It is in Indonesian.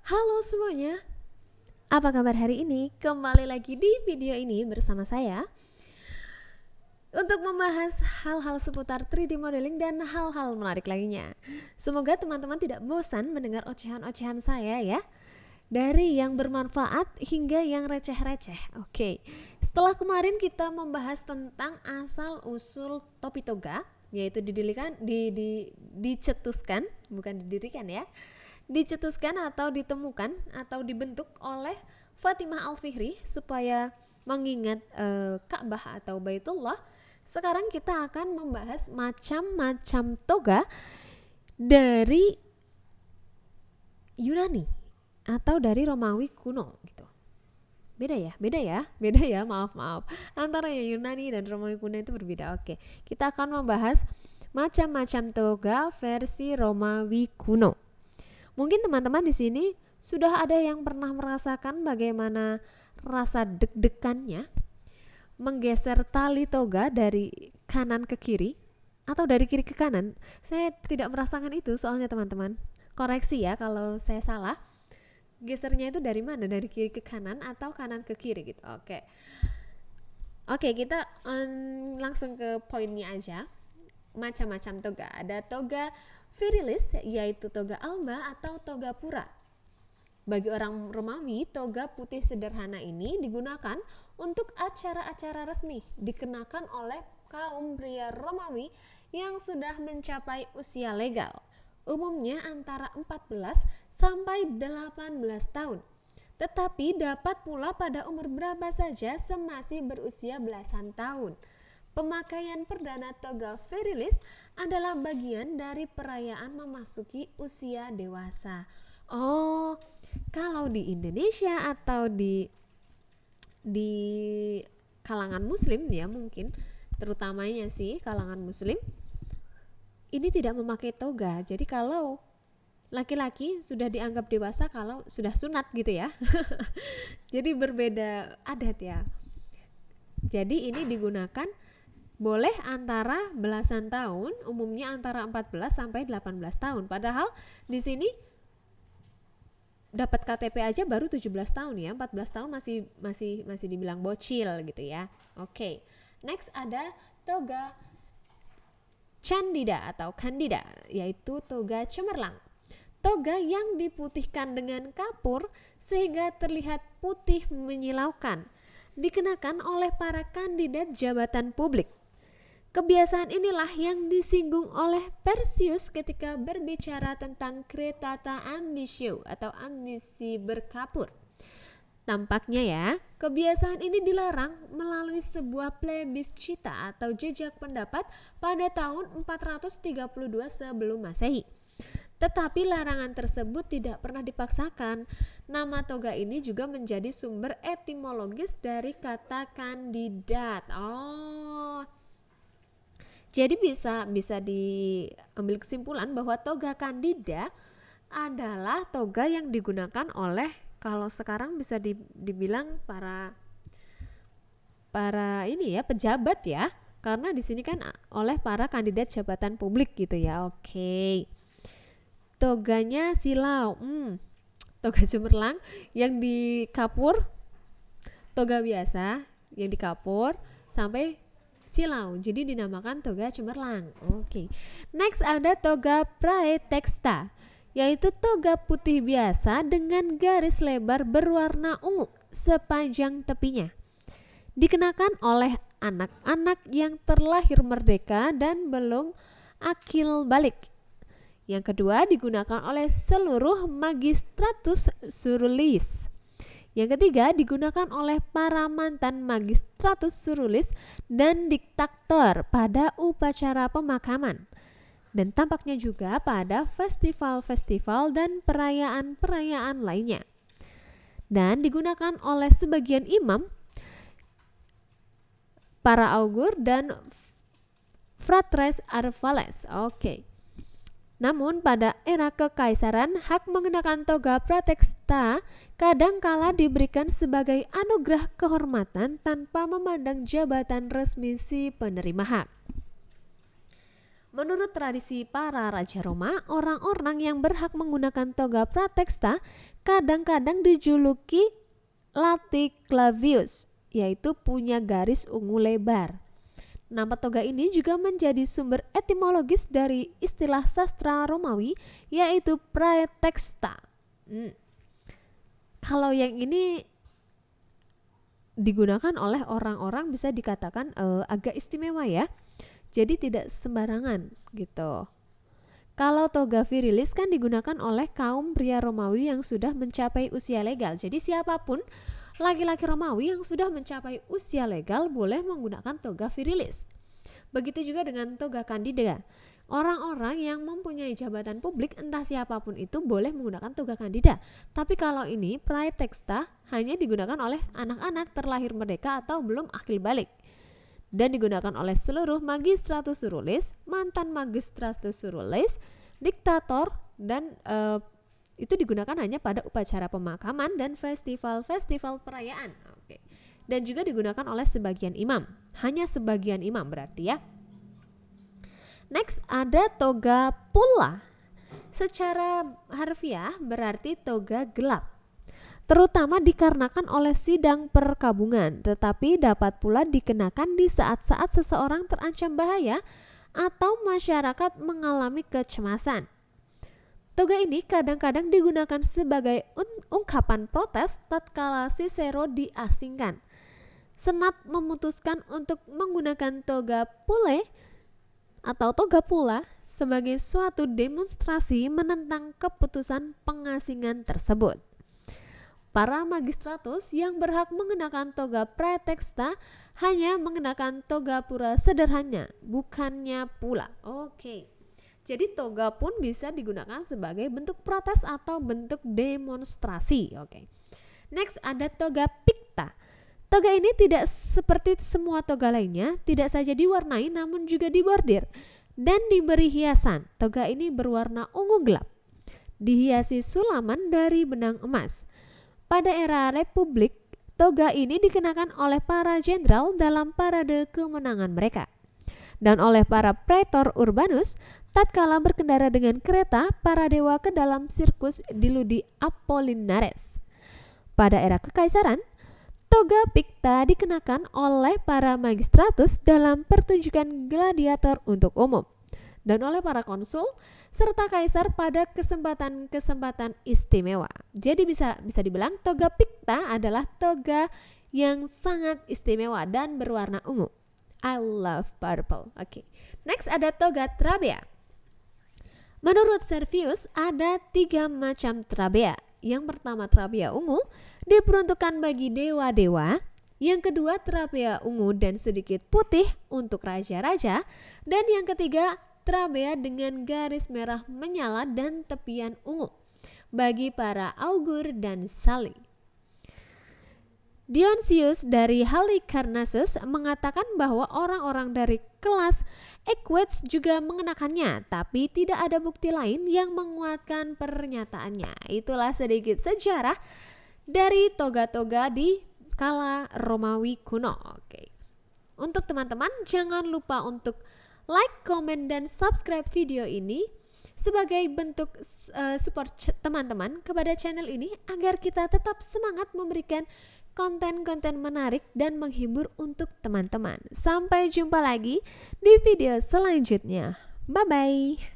Halo semuanya, apa kabar hari ini? Kembali lagi di video ini bersama saya untuk membahas hal-hal seputar 3D modeling dan hal-hal menarik lainnya. Semoga teman-teman tidak bosan mendengar ocehan-ocehan saya ya. Dari yang bermanfaat hingga yang receh-receh. Oke, setelah kemarin kita membahas tentang asal-usul topi toga, yaitu dicetuskan, bukan didirikan ya, dicetuskan atau ditemukan atau dibentuk oleh Fatimah Al-Fihri supaya mengingat Ka'bah atau Baitullah. Sekarang kita akan membahas macam-macam toga dari Yunani atau dari Romawi kuno gitu. Beda ya, maaf. Antara yang Yunani dan Romawi kuno itu berbeda. Oke, kita akan membahas macam-macam toga versi Romawi kuno. Mungkin teman-teman di sini sudah ada yang pernah merasakan bagaimana rasa deg-degannya menggeser tali toga dari kanan ke kiri atau dari kiri ke kanan. Saya tidak merasakan itu soalnya teman-teman. Koreksi ya kalau saya salah. Gesernya itu dari mana? Dari kiri ke kanan atau kanan ke kiri gitu. Oke, kita langsung ke poinnya aja. Macam-macam toga. Ada toga virilis, yaitu toga alba atau toga pura. Bagi orang Romawi, toga putih sederhana ini digunakan untuk acara-acara resmi, dikenakan oleh kaum pria Romawi yang sudah mencapai usia legal, umumnya antara 14 sampai 18 tahun. Tetapi dapat pula pada umur berapa saja semasih berusia belasan tahun. Pemakaian perdana toga virilis adalah bagian dari perayaan memasuki usia dewasa. Oh, kalau di Indonesia atau di kalangan muslim ya, mungkin terutamanya sih kalangan muslim ini tidak memakai toga. Jadi kalau laki-laki sudah dianggap dewasa kalau sudah sunat gitu ya. Jadi berbeda adat ya. Jadi ini digunakan boleh antara belasan tahun, umumnya antara 14 sampai 18 tahun. Padahal di sini dapat KTP aja baru 17 tahun ya. 14 tahun masih dibilang bocil gitu ya. Oke. Next ada toga candida atau candida, yaitu toga cemerlang. Toga yang diputihkan dengan kapur sehingga terlihat putih menyilaukan, dikenakan oleh para kandidat jabatan publik. Kebiasaan inilah yang disinggung oleh Persius ketika berbicara tentang cretata ambitio atau ambisi berkapur. Tampaknya ya, kebiasaan ini dilarang melalui sebuah plebiscita atau jejak pendapat pada tahun 432 sebelum Masehi. Tetapi larangan tersebut tidak pernah dipaksakan. Nama toga ini juga menjadi sumber etimologis dari kata kandidat. Jadi bisa diambil kesimpulan bahwa toga kandida adalah toga yang digunakan oleh, kalau sekarang bisa dibilang para ini ya, pejabat ya. Karena di sini kan oleh para kandidat jabatan publik gitu ya. Oke. Toganya silau. Toga cemerlang yang dikapur, toga biasa yang dikapur sampai silau, jadi dinamakan toga cemerlang. Oke. Next ada toga praetexta, yaitu toga putih biasa dengan garis lebar berwarna ungu sepanjang tepinya. Dikenakan oleh anak-anak yang terlahir merdeka dan belum akil balik. Yang kedua digunakan oleh seluruh magistratus surulis. Yang ketiga digunakan oleh para mantan magistratus surulis dan diktator pada upacara pemakaman. Dan tampaknya juga pada festival-festival dan perayaan-perayaan lainnya. Dan digunakan oleh sebagian imam, para augur dan fratres arvales. Oke. Namun pada era kekaisaran, hak mengenakan toga praetexta kadangkala diberikan sebagai anugerah kehormatan tanpa memandang jabatan resmi si penerima hak. Menurut tradisi para raja Roma, orang-orang yang berhak menggunakan toga prateksta kadang-kadang dijuluki laticlavius, yaitu punya garis ungu lebar. Nama toga ini juga menjadi sumber etimologis dari istilah sastra Romawi, yaitu praetexta. Kalau yang ini digunakan oleh orang-orang bisa dikatakan agak istimewa ya. Jadi tidak sembarangan gitu. Kalau toga virilis kan digunakan oleh kaum pria Romawi yang sudah mencapai usia legal. Jadi siapapun laki-laki Romawi yang sudah mencapai usia legal boleh menggunakan toga virilis. Begitu juga dengan toga candida. Orang-orang yang mempunyai jabatan publik entah siapapun itu boleh menggunakan toga candida. Tapi kalau ini praetexta hanya digunakan oleh anak-anak terlahir merdeka atau belum akil balik. Dan digunakan oleh seluruh magistratus surulis, mantan magistratus surulis, diktator, dan itu digunakan hanya pada upacara pemakaman dan festival-festival perayaan. Oke. Dan juga digunakan oleh sebagian imam, hanya sebagian imam berarti ya. Next ada toga pula. Secara harfiah berarti toga gelap, terutama dikarenakan oleh sidang perkabungan, tetapi dapat pula dikenakan di saat-saat seseorang terancam bahaya atau masyarakat mengalami kecemasan. Toga ini kadang-kadang digunakan sebagai ungkapan protes tatkala Cicero diasingkan. Senat memutuskan untuk menggunakan toga pule atau toga pula sebagai suatu demonstrasi menentang keputusan pengasingan tersebut. Para magistratus yang berhak mengenakan toga praetexta hanya mengenakan toga pura sederhana, bukannya pula. Oke. Jadi toga pun bisa digunakan sebagai bentuk protes atau bentuk demonstrasi. Oke. Next ada toga picta. Toga ini tidak seperti semua toga lainnya, tidak saja diwarnai namun juga dibordir dan diberi hiasan. Toga ini berwarna ungu gelap, dihiasi sulaman dari benang emas. Pada era Republik, toga ini dikenakan oleh para jenderal dalam parade kemenangan mereka dan oleh para praetor urbanus tatkala berkendara dengan kereta para dewa ke dalam sirkus di Ludi Apollinares. Pada era kekaisaran, toga picta dikenakan oleh para magistratus dalam pertunjukan gladiator untuk umum dan oleh para konsul serta kaisar pada kesempatan-kesempatan istimewa. Jadi bisa dibilang toga picta adalah toga yang sangat istimewa dan berwarna ungu. I love purple. Oke. Next ada toga trabea. Menurut Servius ada 3 macam trabea. Yang pertama trabea ungu diperuntukkan bagi dewa-dewa. Yang kedua trabea ungu dan sedikit putih untuk raja-raja. Dan yang ketiga trabea dengan garis merah menyala dan tepian ungu bagi para augur dan sali. Dionysius dari Halicarnassus mengatakan bahwa orang-orang dari kelas Equites juga mengenakannya, tapi tidak ada bukti lain yang menguatkan pernyataannya. Itulah sedikit sejarah dari toga-toga di kala Romawi kuno. Oke. Untuk teman-teman jangan lupa untuk like, komen, dan subscribe video ini sebagai bentuk support teman-teman kepada channel ini agar kita tetap semangat memberikan konten-konten menarik dan menghibur untuk teman-teman. Sampai jumpa lagi di video selanjutnya. Bye-bye.